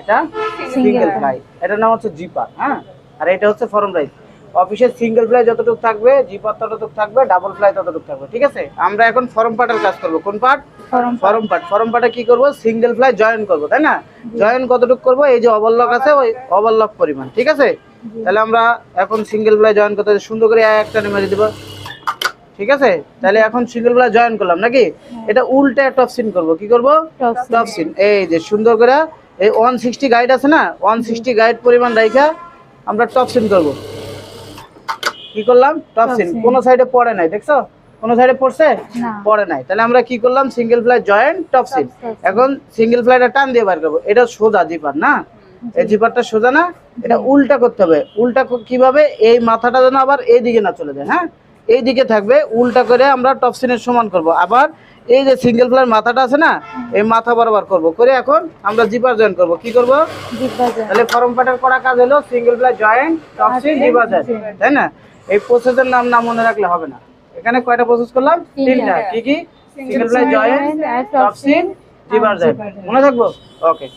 এটা single fly, এটার নাম হচ্ছে জিপার। হ্যাঁ, আর এটা হচ্ছে ফর্ম রাইজ। অফিসের সিঙ্গেল ফ্লাই যতটুকু থাকবে, জিপার ততটুকু থাকবে, ডাবল ফ্লাই ততটুকু থাকবে। ঠিক আছে, আমরা এখন ফর্ম পার্টের কাজ করব। কোন পার্ট? Form part. ফর্ম পার্টে কি করব? সিঙ্গেল ফ্লাই জয়েন করব, তাই না? জয়েন কতটুকু করব? এই যে ওভারলক আছে, ওই ওভারলক পরিমাণ। ঠিক আছে, তাহলে আমরা এখন সিঙ্গেল ফ্লাই জয়েন করতে সুন্দর করে একটা মেরে দিব। ঠিক আছে, তাহলে এখন সিঙ্গেল ফ্লাই জয়েন করলাম নাকি? এটা উল্টে টপসিন করব। কি করব? টপসিন। এই যে সুন্দর করে এই 160 গাইড আছে না, 160 গাইড পরিমাণ রাইখা আমরা টপসিন করব। কি করলাম? টপসিন। কোন সাইডে পড়ে নাই, দেখছো? কোন সাইডে পড়ছে? পড়ে নাই। তাহলে আমরা কি করলাম? Single fly join Topsin. এখন সিঙ্গেল ফ্লাইটা টান দিয়ে বার করব। এটা সোজা জিপার না, এই জিপারটা সোজা না, এটা উল্টা করতে হবে। উল্টা কিভাবে? এই মাথাটা যেন আবার এই দিকে না চলে যায়। হ্যাঁ, এই দিকে থাকবে, উল্টা করে আমরা টপসিনের সমান করব। আবার এই যে সিঙ্গেল ফ্লাইয়ের মাথাটা আছে না, এই মাথা বরাবর করব, করে এখন আমরা জিপার জয়েন করব। কি করব? তাহলে ফর্ম পার্টের করা কাজ হলো single fly join Topsin zipper join, তাই না? এই প্রসেসের নাম না মনে রাখলে হবে না। এখানে কয়টা প্রসেস করলাম? তিনটা। কি কি? Single fly join Topsin zipper join, মনে থাকবো? ওকে।